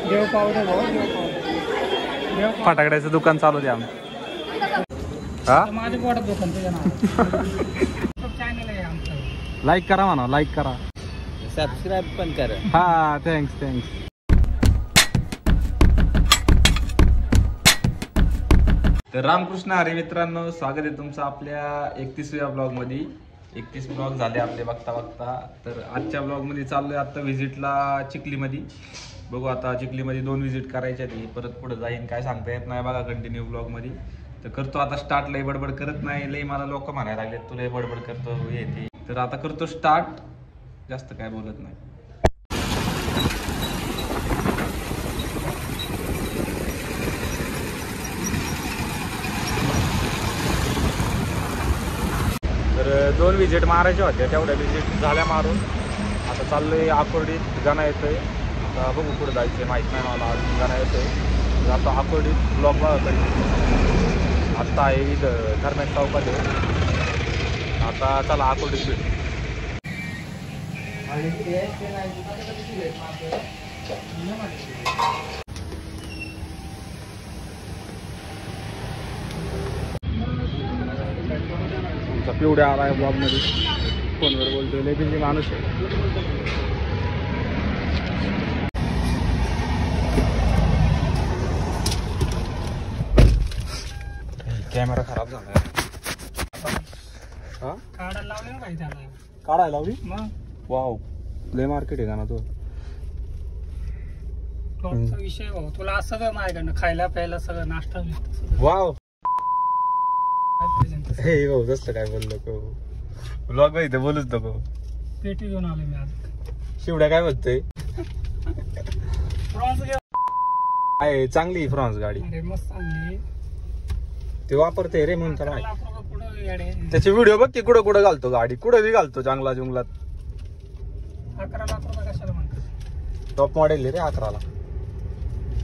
देव पावडे फटाकड्याचं दुकान चालू द्या हा माझ्या पोटात दुकान तुझ्या नाव चॅनल आहे आमचं लाईक करा म्हणा लाईक करा सबस्क्राईब पण करा हा थँक्स तर रामकृष्ण हरी मित्रांनो स्वागत आहे तुमचं आपल्या 31व्या ब्लॉग मध्ये 31 ब्लॉग झाले आपले बघता तर आजच्या ब्लॉग मध्ये चाललोय आता व्हिजिटला चिखलीमध्ये बघू आता चिखलीमध्ये 2 व्हिजिट करायच्या ती परत पुढे जाईन काय सांगता येत नाही बघा कंटिन्यू ब्लॉग मध्ये तर करतो आता स्टार्ट लय बडबड करत नाही लय मला लोक म्हणायला लागले तू लय बडबड करतो हे ते तर आता करतो स्टार्ट जास्त काय बोलत नाही तर 2 व्हिजिट मारायच्या होत्या तेवढ्या व्हिजिट झाल्या मारून आता चाललोय आकुर्डीत गाणं येतोय आता बघू पुढे जायचंय माहित नाही मला अजून गाणं येतोय आता आकुर्डीत ब्लॉग बघा आत्ता आहे इथं धर्मेश चौकात आहे आता चला आकुर्डीत भेटू पिवड्या आलाय ब्लॉग मध्ये फोनवर बोलतोय लय बिझी माणूस आहे कॅमेरा खराब झालाय हा काढायला लावले ना पाहिजे काढायला लावली मग वाव लय मार्केट आहे का ना तो टॉपचा विषय भाऊ तुला सगळं माझ्याकडनं खायला प्यायला सगळं नाश्ता वाव हे भाऊ जसं काय बोललो ब्लॉग मध्ये इथे बोलूच नको पेटी घेऊन आले मी आज शिवड्या काय बोलतोय फ्रॉन्स आहे चांगली फ्रॉन्स गाडी अरे मस्त चांगली ते वापरते रे म्हणून त्याला लाख रुपये पुढं येडे त्याचे व्हिडिओ बघ की कुठं घालतो गाडी कुठं बी घालतो चांगला जुंगलात 11 लाख रुपये कशाला म्हणतात टॉप मॉडेल रे 11ला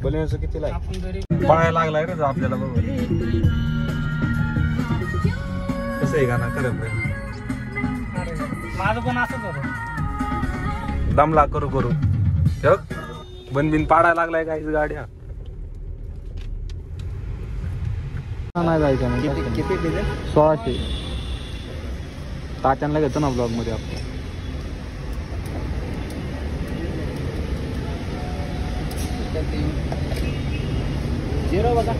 बोलण्याचं कितीला आपण जरी पळायला लागलाय रे आपल्याला बघ कसं आहे गाणं खरं अरे माझं पण असंच होतं दमला करू बनबिन पाडायला लागलाय काहीच गाड्या नाही जायचं नाही किती दिले 1600 तात्यांना घेतो ना ब्लॉग मध्ये आपण झिरो बघा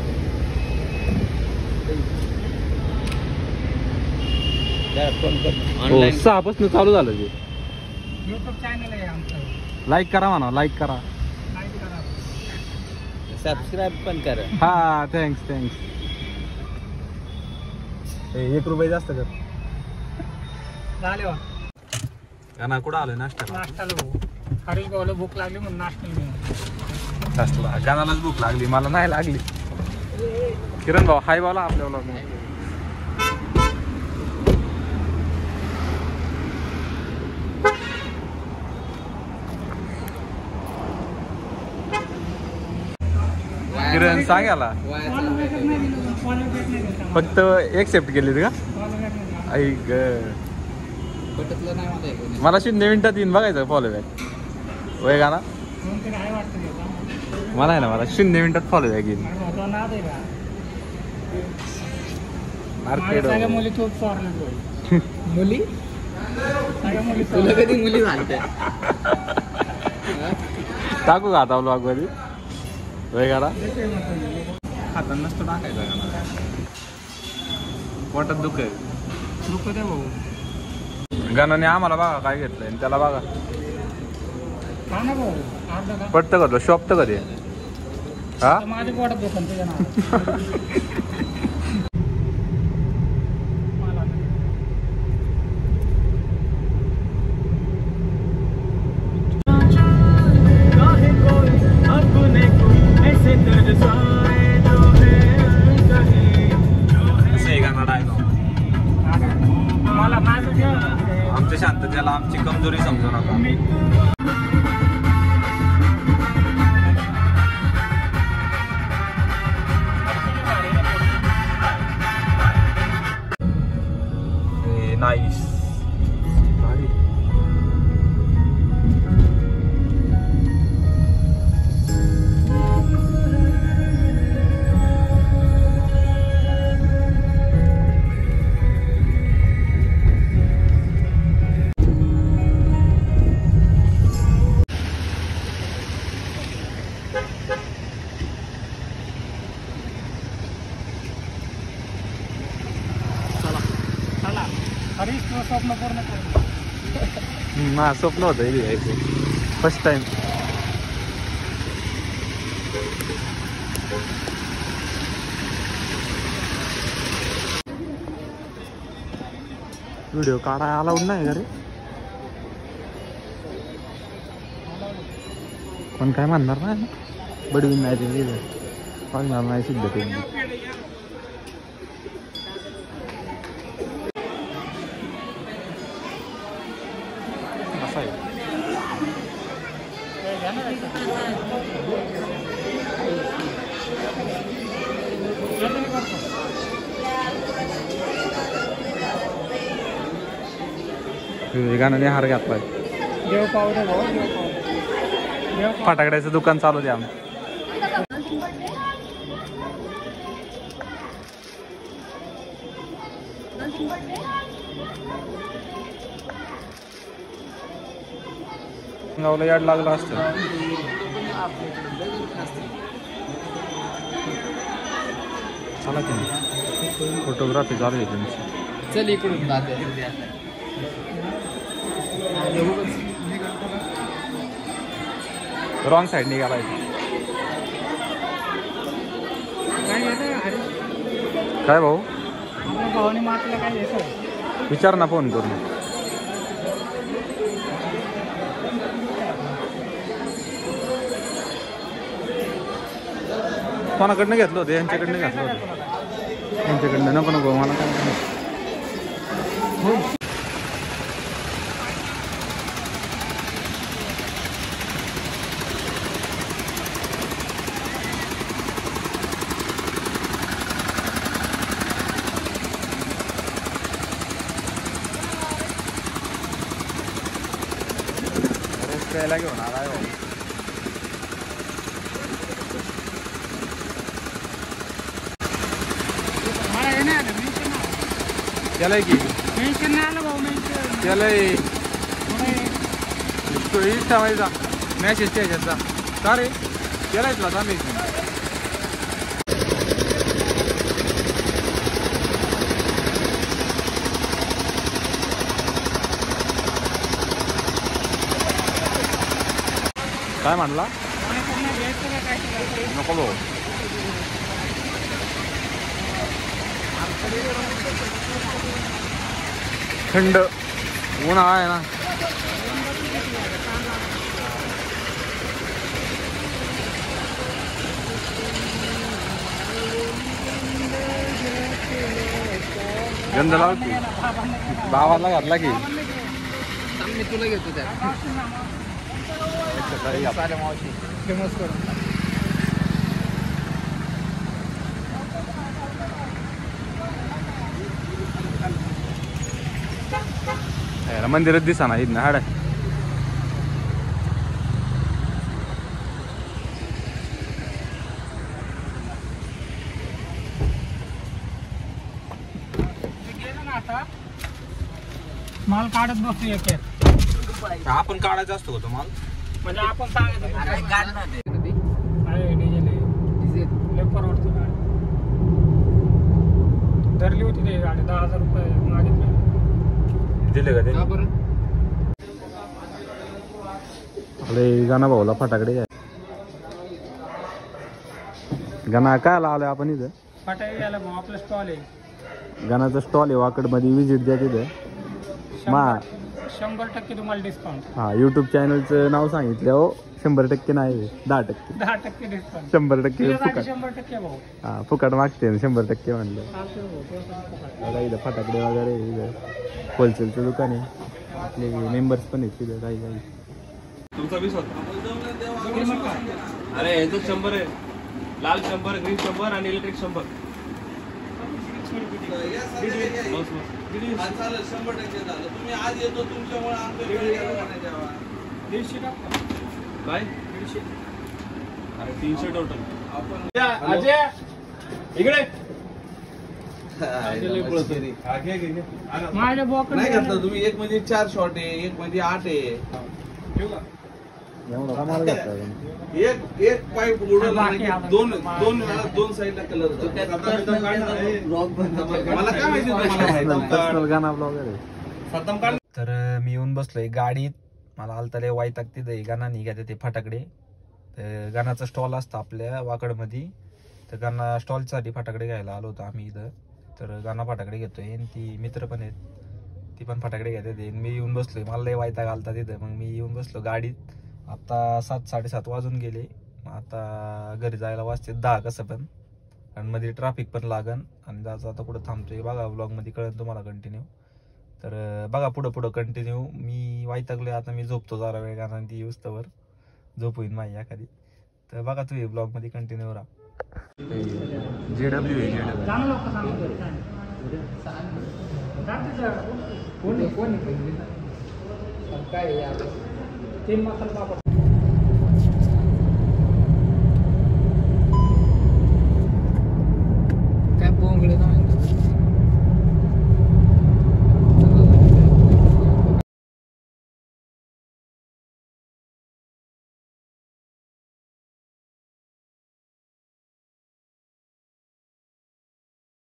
6 पासून चालू झालं ते युट्यूब चॅनल आहे आमचं लाईक करा म्हणा लाईक करा लाईक करा सबस्क्राईब पण करा हा थँक्स 1 रुपये जास्त कर झाले वा गाणं कुठं आलोय नाश्त्याला नाश्ताला भाऊ हरीश भाऊला भूक लागली म्हणून नाश्ता गाण्यालाच भूक लागली मला नाही लागली किरण भाऊ हाय बोला आपल्या ब्लॉग मध्ये किरण सांगायला फक्त एक्सेप्ट केली का ऐक मला 0 मिनिटात येईन बघायचं फॉलो बॅक वय गाणा मला आहे ना मला 0 मिनिटात फॉलो बॅक येईन मार्केट मुली तू मुली तुला कधी मुली झाल्या टाकू का आता ब्लॉग मध्ये वय गाणा खाता नसतो टाकायचा गाणा पोटात दुख द्या भाऊ गाण्याने आम्हाला बघा काय घेतलंय त्याला बघा का ना भाऊ अर्धा का पटतं का तो शॉपतं कधी हा माझ्या पोटात दुकान तुझ्या नाव आमच्या शांततेला आमची कमजोरी समजू नका हरीश तुझं स्वप्न पूर्ण कर. माझं स्वप्न होतं इथे यायचं फर्स्ट टाइम. व्हिडिओ काढाय अलाउड नाही का रे? पण काय म्हणणार नाही ना, बडवीन नाही ते सांगणार नाही सिद्ध ते. असं आहे. गाण्याने हार घातलाय. देव पाव दे भाऊ, देव पाव दे. देव पाव. फटाकड्याचं दुकान चालू द्या आम्ही. गावला याड लागलं असतं. चला की फोटोग्राफी चालू आहे त्यांची. चल इकडून रॉंग साईड निघाला. काय भाऊ आपल्या भावाने मारलं काय येतं? विचार ना फोन करून. कोणाकडनं घेतलं होतं? यांच्याकडनं घेतलं होतं. यांच्याकडनं नको नको मला काय. प्यायला घेऊन आला आहे. त्याला की मेन्शन नाही आलं भाऊ, मेन्शन. त्याला इच्छा माहिती जा मॅसेज त्याच्यात जा का रे. त्याला इथला जा मेसेज. काय म्हणला? नको भाऊ. थंड उन्हाळा आहे ना. गंध लावती भावाला घातला की मी तुला घेतो त्या फेमस करून. मंदिरात दिसा ना इथं हाड. आता माल काढत बसतो एक एक. आपण काढायचा असतो का तो माल? म्हणजे आपण सांगायचं काय काढ ना ते कधी आहे डिझेल आहे. डिझेल लय परवडते गाडी. धरली होती ते गाडी 10,000 रुपये मागितले. दिले का ते? का बरं अरे गाणा भाऊला फटाकडे आहे. गाणा काय लावलाय आपण इथं? फटाके घ्यायला भाऊ आपलं स्टॉल आहे. गाण्याचा स्टॉल आहे वाकड मध्ये. विजिट द्या तिथे. 100% तुम्हाला डिस्काउंट. हा युट्यूब चॅनलचं नाव सांगितलं हो. 100% नाही 10%. 10% डिस्काउंट. 100% फुकट. 100% भाऊ. हा फुकट मागते 100% म्हणलं. चालते भाऊ, ते पण फुकट. आता इथं फटाकडे वगैरे इथं होलसेलचं दुकान आहे. आपले मेंबर्स पण आहेत तिथं काही काही. तुमचा 20 होता. किंमत काय? अरे ह्याचं 100 आहे. लाल 100, ग्रीन 100 आणि इलेक्ट्रिक 100. बस बस. चालेल 100% झालं. तुम्ही आज येतो तुमच्यामुळे आमच्या दीडशे टाका. काय? 150. अरे 300 टोटल. आपण अजय इकडे माझ्या बोकड नाही घेतलं तुम्ही. एक मध्ये 4 शॉट आहे, एक मध्ये 8 आहे. एवढा माल घेतला का? एक पाईप उडवला नाही की दोन साईडला कलर. मला काय माहिती तुम्हाला माहिती पर्सनल गाणं ब्लॉगर आहे. तर मी येऊन बसलोय गाडीत. मला आलता वाईट तिथे गाणा निघायचं ते फटाकडे. तर गाण्याचा स्टॉल असतं आपल्या वाकडमध्ये. तर गाणा स्टॉलसाठी फटाकडे घ्यायला आलो होतो आम्ही इथं. तर गाणा फटाकडे घेतोय आणि ती मित्र पण आहेत, ती पण फटाकडे घेतात. मी येऊन बसलोय, मला लय वायता घालता तिथं. मग मी येऊन बसलो गाडीत. आता 7-7:30 वाजून गेले. आता घरी जायला वाजते 10 कसं पण, कारण मध्ये ट्रॅफिक पण लागन. आणि जायचं आता कुठं थांबतोय बघा ब्लॉगमध्ये कळेल तुम्हाला कंटिन्यू. तर बघा पुढं कंटिन्यू. मी वाईटगलोय आता, मी झोपतो जरा वेळ, कारण ती युस्तवर झोप होईन माझी एखादी. तर बघा तुम्ही ब्लॉगमध्ये कंटिन्यू राहा. JW आहे चांगलं लोक सांगतो कोण आहे? ते मसाला पापड